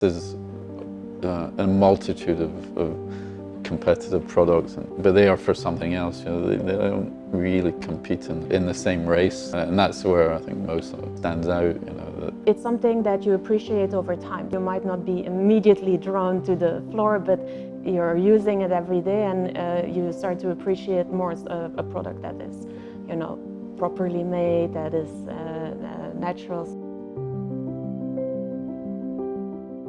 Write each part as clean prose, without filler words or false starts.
There's a multitude of competitive products, but they are for something else. They don't really compete in the same race, and that's where I think Mosa stands out. It's something that you appreciate over time. You might not be immediately drawn to the floor, but you're using it every day, and you start to appreciate more a product that is, properly made, that is natural.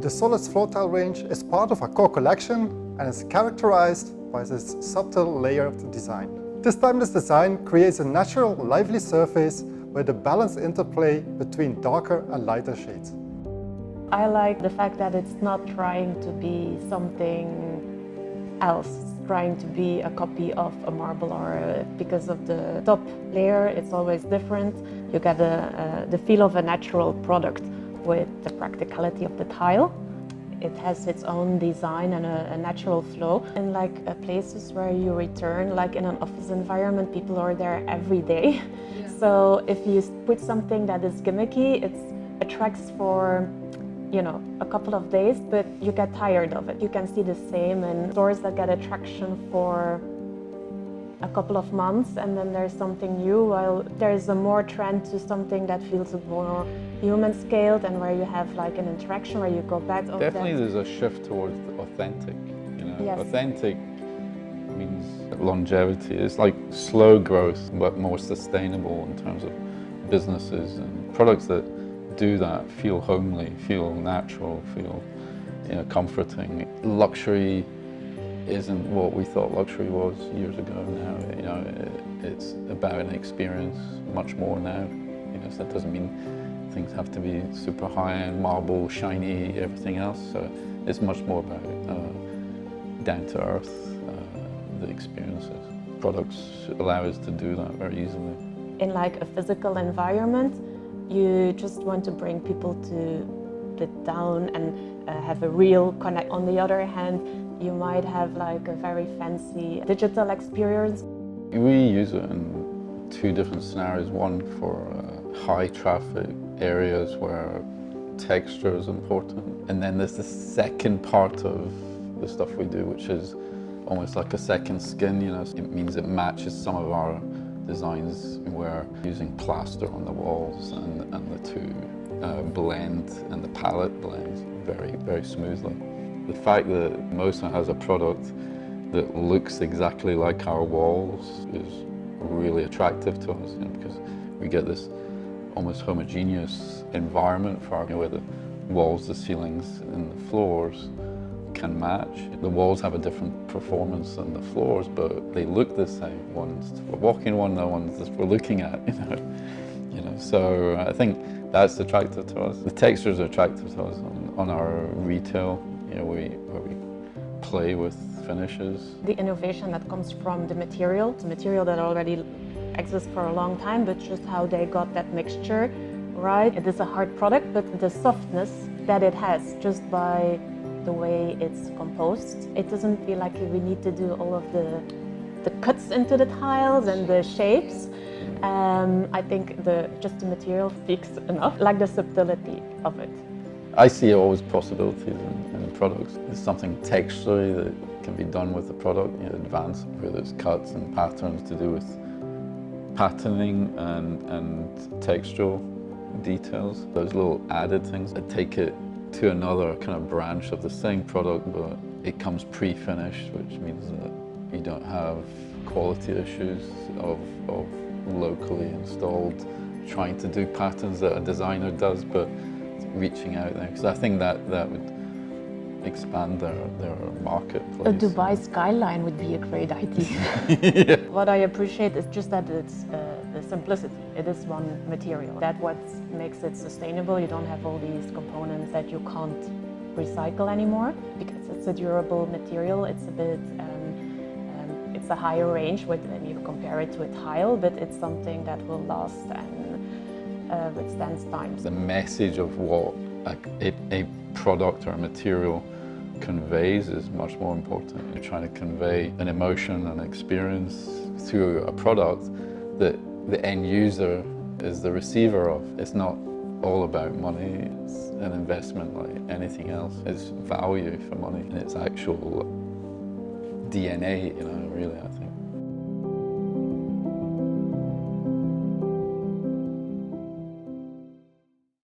The Solids floor tile range is part of our core collection and is characterized by this subtle layer of design. This timeless design creates a natural, lively surface with a balanced interplay between darker and lighter shades. I like the fact that it's not trying to be something else, trying to be a copy of a marble, or because of the top layer, it's always different. You get the feel of a natural product with the practicality of the tile. It has its own design and a natural flow. And places where you return, like in an office environment, people are there every day. Yeah. So if you put something that is gimmicky, it attracts for a couple of days, but you get tired of it. You can see the same in stores that get attraction for a couple of months, and then there's something new, while there's a more trend to something that feels more human scaled, and where you have an interaction where you go back. Definitely there's a shift towards authentic. Yes. Authentic means longevity. It's like slow growth, but more sustainable in terms of businesses, and products that do that feel homely, feel natural, feel comforting. Luxury isn't what we thought luxury was years ago now. It's about an experience much more now. So that doesn't mean things have to be super high-end, marble, shiny, everything else. So it's much more about down to earth, the experiences. Products allow us to do that very easily. In a physical environment, you just want to bring people to sit down and have a real connect. On the other hand, you might have a very fancy digital experience. We use it in two different scenarios. One for high traffic areas where texture is important. And then there's the second part of the stuff we do, which is almost like a second skin. It means it matches some of our designs. We're using plaster on the walls, and the two blend, and the palette blends very, very smoothly. The fact that Mosa has a product that looks exactly like our walls is really attractive to us, because we get this almost homogeneous environment for where the walls, the ceilings, and the floors can match. The walls have a different performance than the floors, but they look the same. One's for walking on, the one's for looking at. So I think that's attractive to us. The textures are attractive to us on our retail. Where we play with finishes. The innovation that comes from the material that already exists for a long time, but just how they got that mixture right. It is a hard product, but the softness that it has just by the way it's composed, it doesn't feel like we need to do all of the cuts into the tiles and the shapes. I think just the material speaks enough, like the subtlety of it. I see always possibilities in products. There's something texturally that can be done with the product, advanced, whether it's cuts and patterns to do with patterning and textural details. Those little added things that take it to another kind of branch of the same product, but it comes pre-finished, which means that you don't have quality issues of locally installed, trying to do patterns that a designer does, but reaching out there, because I think that would expand their marketplace. A Dubai skyline would be a great idea. Yeah. What I appreciate is just that it's the simplicity. It is one material. That's what makes it sustainable. You don't have all these components that you can't recycle anymore, because it's a durable material. It's a bit, it's a higher range when you compare it to a tile, but it's something that will last and withstands time. The message of what a product or a material conveys is much more important. You're trying to convey an emotion, an experience through a product that the end user is the receiver of. It's not all about money, it's an investment like anything else. It's value for money and its actual DNA, you know, really, I think.